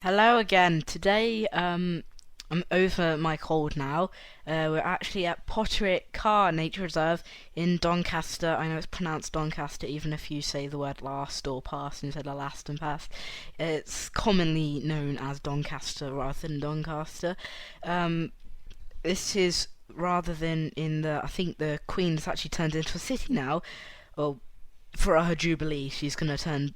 Hello again. Today, I'm over my cold now. We're actually at Potteric Carr Nature Reserve in Doncaster. I know it's pronounced Doncaster, even if you say the word last or past instead of last and past. It's commonly known as Doncaster rather than Doncaster. Um, this is rather than in the. I think the Queen has actually turned into a city now. Well, for her jubilee, she's gonna turn.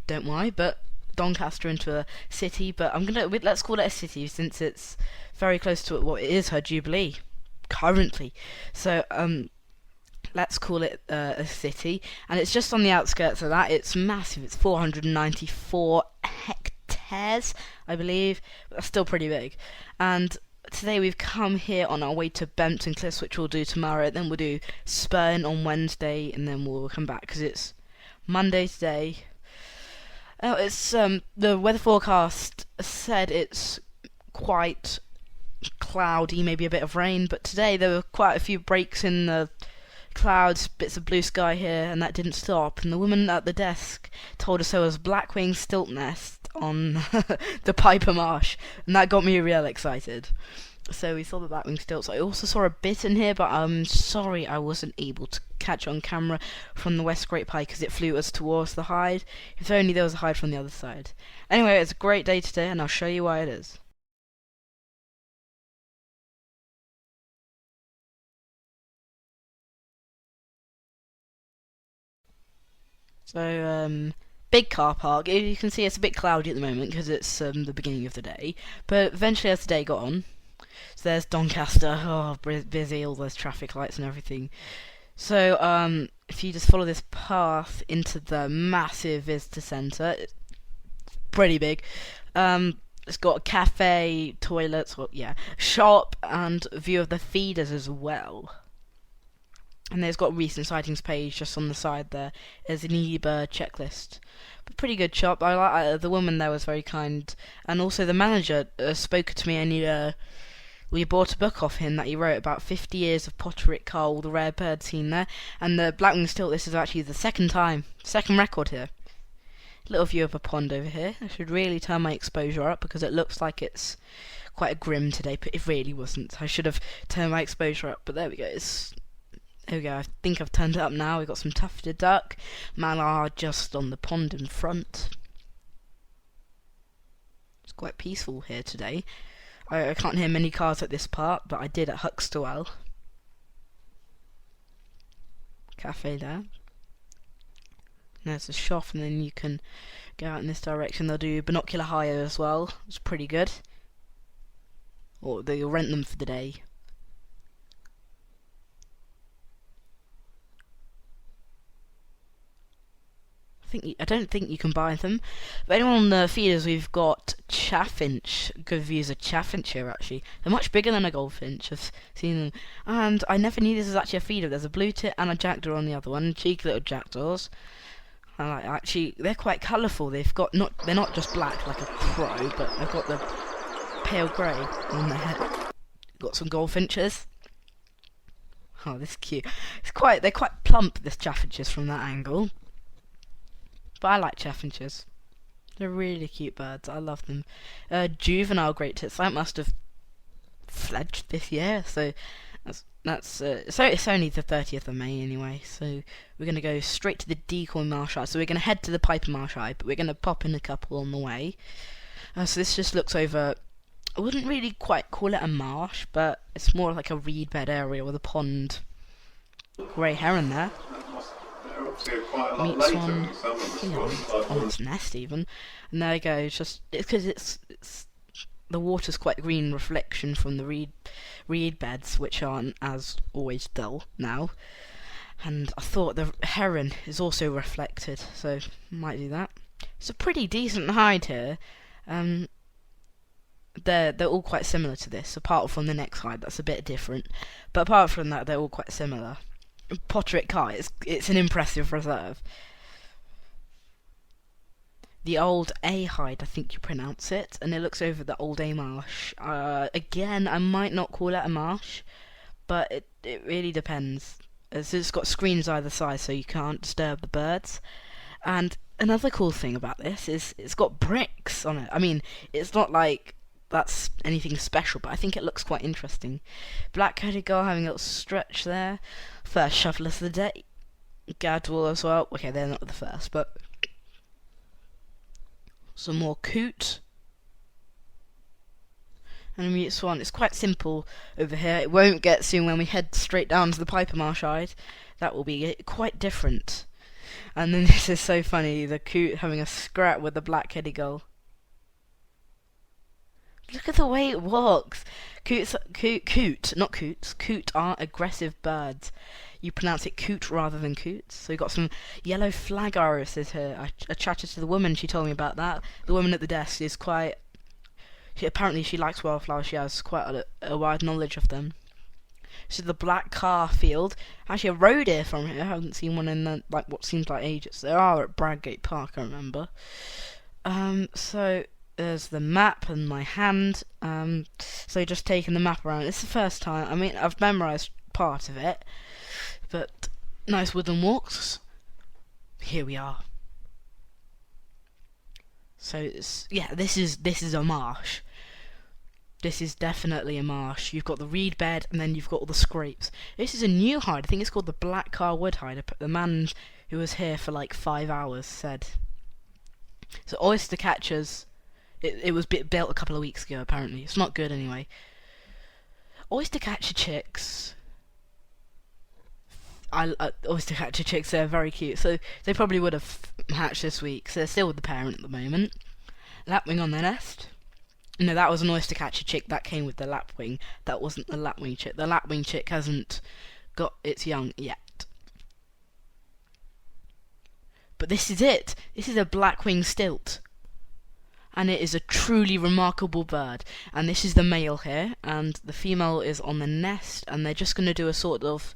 Don't worry, but Doncaster into a city, but let's call it a city since it's very close to what it is her jubilee currently. So let's call it a city, and it's just on the outskirts of that. It's massive. It's 494 hectares, I believe. But that's still pretty big. And today we've come here on our way to Bempton Cliffs, which we'll do tomorrow. Then we'll do Spurn on Wednesday, and then we'll come back because it's Monday today. Oh, it's the weather forecast said it's quite cloudy, maybe a bit of rain, but today there were quite a few breaks in the clouds, bits of blue sky here, and that didn't stop. And the woman at the desk told us there was Blackwing stilt nest on the Piper Marsh, and that got me real excited. So we saw the Lapwing stilts. I also saw a Bittern here, but I'm sorry I wasn't able to catch on camera from the West Great Pike because it flew us towards the hide. If only there was a hide from the other side. Anyway, it's a great day today, and I'll show you why it is. So, big car park. You can see it's a bit cloudy at the moment because it's the beginning of the day. But eventually, as the day got on, so there's Doncaster. Oh, busy, all those traffic lights and everything. So, if you just follow this path into the massive visitor centre, it's pretty big. It's got a cafe, toilets, well, yeah, shop, and a view of the feeders as well. And there's got a recent sightings page just on the side there. There's an eBird checklist. But pretty good shop. I like the woman there was very kind, and also the manager spoke to me, and we bought a book off him that he wrote about 50 years of Potteric Carr, all the rare birds seen there. And the Blackwing stilt, this is actually the second record here. Little view of a pond over here. I should really turn my exposure up because it looks like it's quite grim today, but it really wasn't. I should have turned my exposure up, but there we go. There we go. I think I've turned it up now. We've got some tufted duck, mallard just on the pond in front. It's quite peaceful here today. I can't hear many cars at this part, but I did at Huxtwell. Cafe there. And there's a shop, and then you can go out in this direction. They'll do binocular hire as well. It's pretty good. Or they'll rent them for the day. I don't think you can buy them. But anyone on the feeders, we've got chaffinch. Good views of chaffinch here, actually. They're much bigger than a goldfinch. I've seen them. And I never knew this was actually a feeder. There's a blue tit and a jackdaw on the other one. Cheeky little jackdaws. Actually, they're quite colourful. They're not just black like a crow, but they've got the pale grey on their head. Got some goldfinches. Oh, this is cute. They're quite plump, this chaffinches, from that angle. But I like chaffinches. They're really cute birds. I love them. Juvenile great tits. That must have fledged this year. So it's only the 30th of May anyway. So we're gonna go straight to the Decoy Marsh Hide. So we're gonna head to the Piper Marsh Hide, but we're gonna pop in a couple on the way. So this just looks over. I wouldn't really quite call it a marsh, but it's more like a reed bed area with a pond. Grey heron there. Meets one, on its nest even, and there you go. It's because it's the water's quite green reflection from the reed beds, which aren't as always dull now. And I thought the heron is also reflected, so might do that. It's a pretty decent hide here. They're all quite similar to this, apart from the next hide that's a bit different. But apart from that, they're all quite similar. Potteric Carr, it's an impressive reserve. The old Eaa Hide, I think you pronounce it, and it looks over the old A marsh. Again, I might not call it a marsh, but it really depends. So it's got screens either side, so you can't disturb the birds. And another cool thing about this is it's got bricks on it. I mean, it's not like that's anything special, but I think it looks quite interesting. Black-headed girl having a little stretch there. First shufflers of the day. Gadwall as well. Okay, they're not the first, but some more coot. And a mute swan. It's quite simple over here. It won't get soon when we head straight down to the Piper Marsh Hide. That will be quite different. And then this is so funny, the coot having a scrap with the black-headed gull. Look at the way it walks. Not coots. Coot are aggressive birds. You pronounce it coot rather than coots. So you've got some yellow flag irises here. I chatted to the woman, she told me about that. The woman at the desk is quite... apparently she likes wildflowers, she has quite a wide knowledge of them. This is the Black Carr field. Actually, a road here from here. I haven't seen one in what seems like ages. There are at Bradgate Park, I remember. So there's the map and my hand. So just taking the map around. It's the first time. I mean, I've memorised part of it, but nice wooden walks. Here we are. So this is a marsh. This is definitely a marsh. You've got the reed bed, and then you've got all the scrapes. This is a new hide. I think it's called the Black Carr Wood Hide. The man who was here for like 5 hours said. So oyster catchers. It was built a couple of weeks ago. Apparently, it's not good anyway. Oyster catcher chicks. Oyster catcher chicks. They're very cute. So they probably would have hatched this week. So they're still with the parent at the moment. Lapwing on their nest. No, that was an oyster catcher chick that came with the lapwing. That wasn't the lapwing chick. The lapwing chick hasn't got its young yet. But this is it. This is a blackwing stilt. And it is a truly remarkable bird. And this is the male here. And the female is on the nest. And they're just going to do a sort of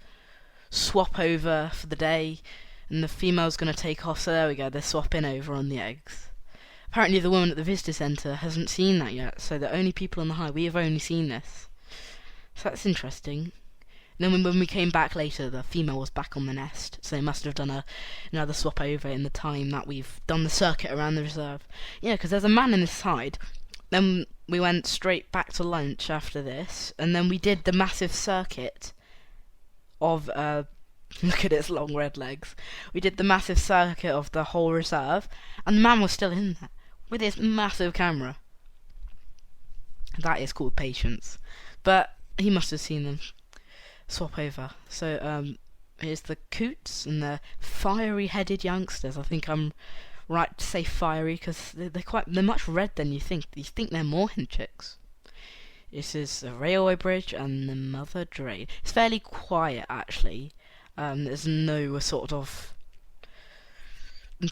swap over for the day. And the female's going to take off. So there we go. They're swapping over on the eggs. Apparently the woman at the visitor centre hasn't seen that yet, so the only people on the hide, we have only seen this. So that's interesting. And then when we came back later, the female was back on the nest, so they must have done another swap over in the time that we've done the circuit around the reserve. Yeah, because there's a man in this hide. Then we went straight back to lunch after this, and then we did the massive circuit of... look at its long red legs. We did the massive circuit of the whole reserve, and the man was still in there with his massive camera. That is called patience. But he must have seen them swap over. So here's the coots and the fiery-headed youngsters. I think I'm right to say fiery because they're much red than you think. You think they're moorhen chicks. This is the railway bridge and the mother drain. It's fairly quiet actually. There's no sort of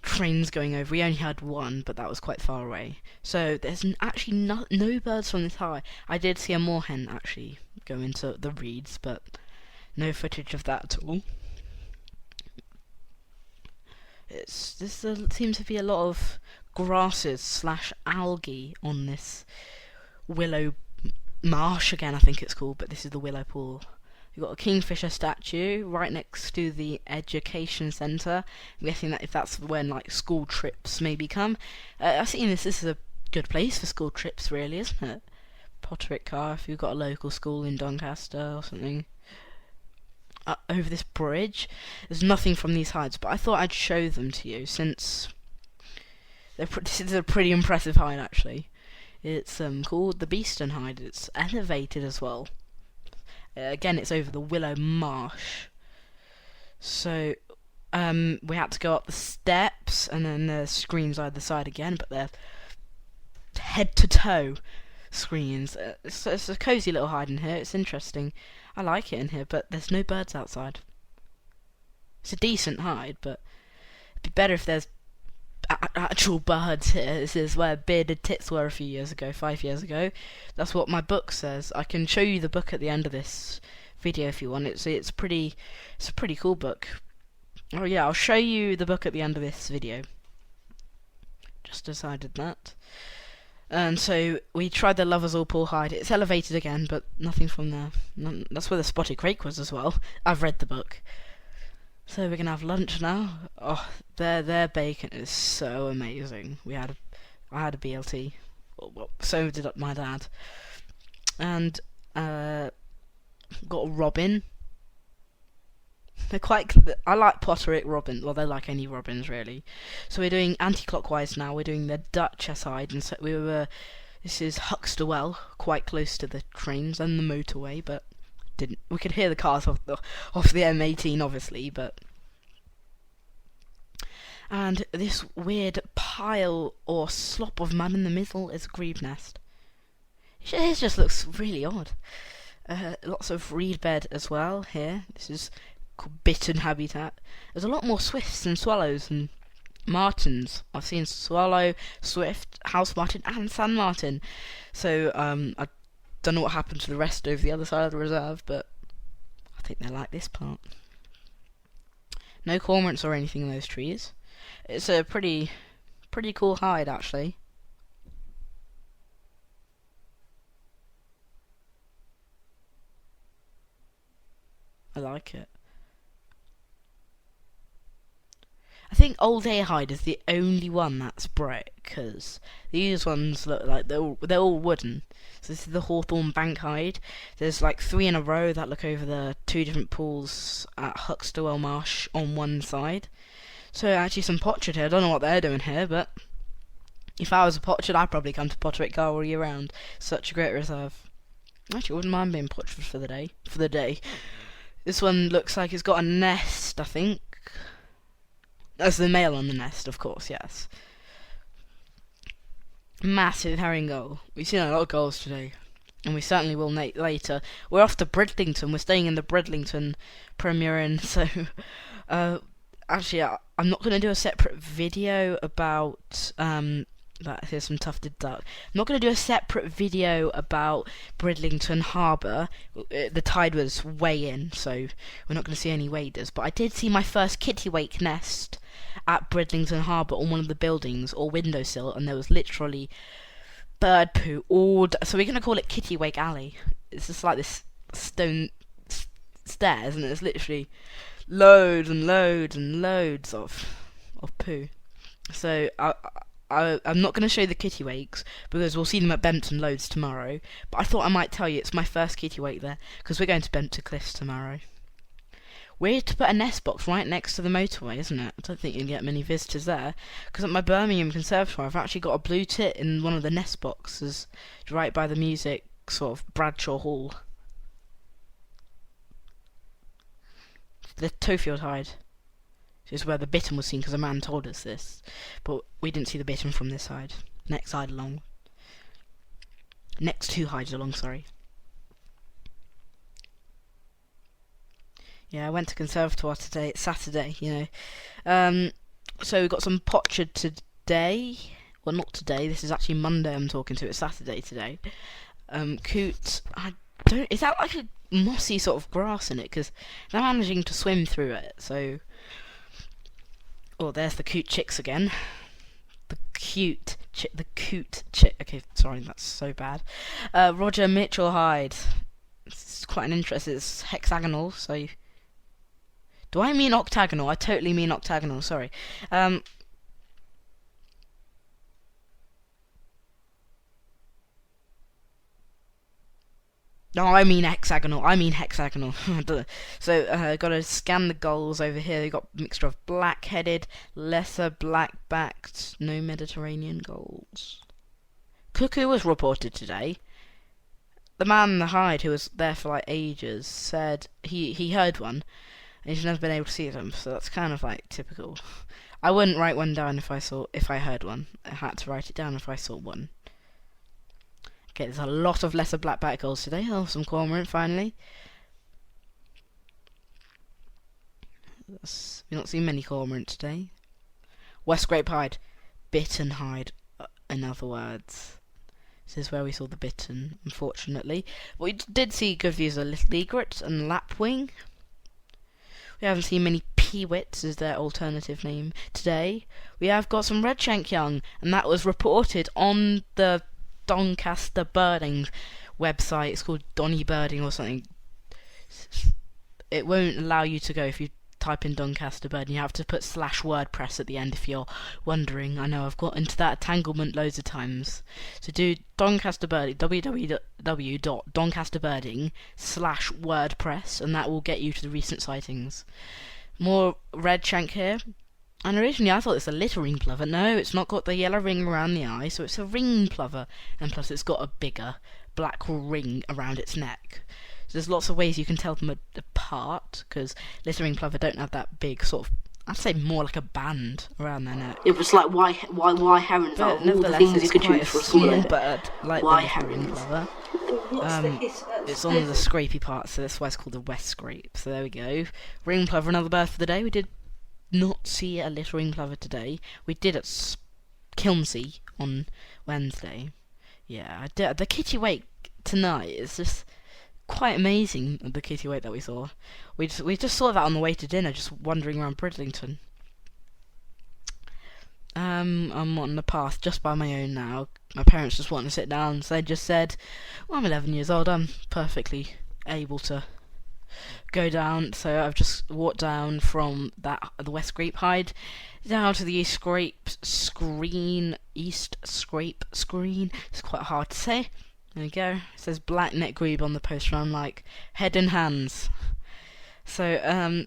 trains going over. We only had one, but that was quite far away. So there's actually no birds from this high. I did see a moorhen actually go into the reeds, but no footage of that at all. There seems to be a lot of grasses / algae on this Willow Marsh again, I think it's called, but this is the Willow Pool. You've got a kingfisher statue right next to the education centre. I'm guessing that if that's when like school trips maybe come. I've seen this is a good place for school trips really, isn't it? Potteric Carr, if you've got a local school in Doncaster or something. Over this bridge. There's nothing from these hides, but I thought I'd show them to you since this is a pretty impressive hide actually. It's called the Beeston Hide. It's elevated as well. Again, it's over the Willow Marsh. So, we had to go up the steps, and then there's screens either side again, but they're head-to-toe screens. It's a cosy little hide in here. It's interesting. I like it in here, but there's no birds outside. It's a decent hide, but it'd be better if there's actual birds here. This is where bearded tits were a few years ago, 5 years ago. That's what my book says. I can show you the book at the end of this video if you want. It's a pretty cool book. Oh yeah, I'll show you the book at the end of this video. Just decided that. And so we tried the Lovers All Pool hide. It's elevated again, but nothing from there. That's where the spotted crake was as well. I've read the book. So we're gonna have lunch now. Oh, their bacon is so amazing. I had a BLT. Well, so did my dad, and got a robin. They're quite. I like Potteric robin. Well, they like any robins really. So we're doing anti-clockwise now. We're doing the Duchess Hide, and so we were. This is Huxterwell, quite close to the trains and the motorway, but didn't. We could hear the cars off the M18, obviously, but. And this weird pile or slop of mud in the middle is a grebe nest. It just looks really odd. Lots of reed bed as well here. This is called Bittern habitat. There's a lot more swifts than swallows and martins. I've seen swallow, swift, house martin, and sand martin. So I don't know what happened to the rest over the other side of the reserve, but I think they like this part. No cormorants or anything in those trees. It's a pretty cool hide actually. I like it. I think Eaa Hide is the only one that's brick, because these ones look like they're all wooden. So this is the Hawthorn bank hide. There's like 3 in a row that look over the 2 different pools at Huxterwell Marsh on one side. So actually some potchard here. I don't know what they're doing here, but if I was a potchard, I'd probably come to Potteric Carr all year round. Such a great reserve. Actually, I wouldn't mind being potchard for the day. This one looks like it's got a nest, I think. That's the male on the nest, of course, yes. Massive herring gull. We've seen a lot of gulls today, and we certainly will later. We're off to Bridlington. We're staying in the Bridlington Premier Inn, so actually, I'm not going to do a separate video about here's some tufted duck. I'm not going to do a separate video about Bridlington Harbour. The tide was way in, so we're not going to see any waders. But I did see my first kittiwake nest at Bridlington Harbour on one of the buildings or windowsill, and there was literally bird poo all. So we're going to call it Kittiwake Alley. It's just like this stone stairs, and there's literally loads and loads and loads of poo. So I'm not going to show the kittiwakes because we'll see them at Bempton loads tomorrow. But I thought I might tell you it's my first kittiwake there because we're going to Bempton Cliffs tomorrow. Weird to put a nest box right next to the motorway, isn't it? I don't think you'll get many visitors there because at my Birmingham Conservatoire I've actually got a blue tit in one of the nest boxes right by the music sort of Bradshaw Hall. The Tofield Hide. This is where the bittern was seen because a man told us this. But we didn't see the bittern from this side. Next 2 hides along, sorry. Yeah, I went to Conservatoire today. It's Saturday, you know. So we got some potchard today. Well, not today. This is actually Monday I'm talking to. It's Saturday today. Coot. Is that like a mossy sort of grass in it? Because they're managing to swim through it, so. Oh, there's the coot chicks again. The coot chick. Okay, sorry, that's so bad. Roger Mitchell Hide. It's quite an interest. It's hexagonal, so. Do I mean octagonal? I totally mean octagonal, sorry. No, I mean hexagonal. So, gotta scan the gulls over here. They got a mixture of black-headed, lesser black-backed, no Mediterranean gulls. Cuckoo was reported today. The man in the hide, who was there for like ages, said he heard one, and he's never been able to see them. So that's kind of like typical. I wouldn't write one down if I heard one. I had to write it down if I saw one. Okay, there's a lot of lesser black-backed gulls today. Oh, some cormorant finally. We've not seen many cormorant today. West Grape Hide, Bittern Hide, in other words. This is where we saw the bittern, unfortunately. But we did see good views of little egret and lapwing. We haven't seen many peewits, is their alternative name, today. We have got some redshank young, and that was reported on the Doncaster Birding website. It's called Donny Birding or something. It won't allow you to go if you type in Doncaster bird, and you have to put /WordPress at the end if you're wondering. I know I've got into that entanglement loads of times. So do Doncaster birding, www.doncasterbirding/WordPress, and that will get you to the recent sightings. More Redshank here. And originally I thought it's a little ring plover. No, it's not got the yellow ring around the eye, so it's a ring plover. And plus it's got a bigger black ring around its neck. So there's lots of ways you can tell them apart, because little ring plover don't have that big sort of, I'd say more like a band around their neck. It was like why herons out of all the things you could choose for a small bird, like the little ring plover. It's on the scrapey part, so that's why it's called the west scrape. So there we go. Ring plover, another bird for the day. We did not see a little ring plover today. We did at Kilmsey on Wednesday. Yeah, the kittiwake tonight is just quite amazing. The kittiwake that we saw. We just saw that on the way to dinner, just wandering around Bridlington. I'm on the path just by my own now. My parents just want to sit down, so they just said, well, I'm 11 years old, I'm perfectly able to go down. So I've just walked down from the West Scrape Hide down to the East Scrape Screen. It's quite hard to say. There we go. It says black neck grebe on the poster. I'm like, head and hands. So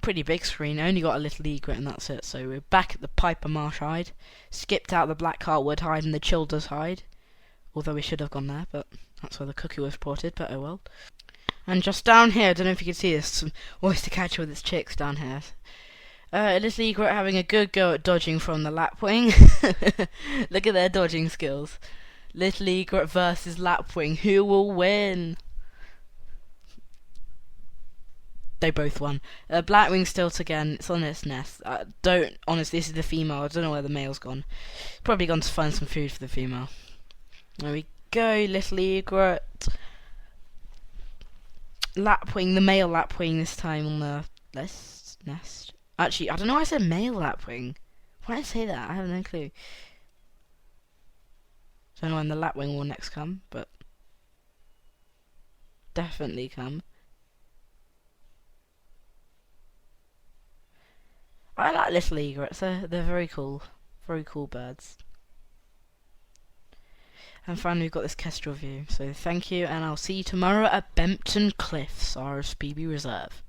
pretty big screen. I only got a little egret and that's it. So we're back at the Piper Marsh Hide. Skipped out the Black Heartwood Hide and the Childers Hide. Although we should have gone there, but that's where the cookie was reported, but oh well. And just down here, I don't know if you can see this, some oyster catcher with its chicks down here. A little egret having a good go at dodging from the lapwing. Look at their dodging skills. Little egret versus lapwing. Who will win? They both won. Blackwing stilt again. It's on its nest. Honestly, this is the female. I don't know where the male's gone. Probably gone to find some food for the female. There we go, little egret. Lapwing, the male lapwing this time on the nest. Actually, I don't know why I said male lapwing. Why did I say that? I have no clue. Don't know when the lapwing will next come, but definitely come. I like little egrets. They're very cool birds. And finally we've got this kestrel view. So thank you, and I'll see you tomorrow at Bempton Cliffs, RSPB Reserve.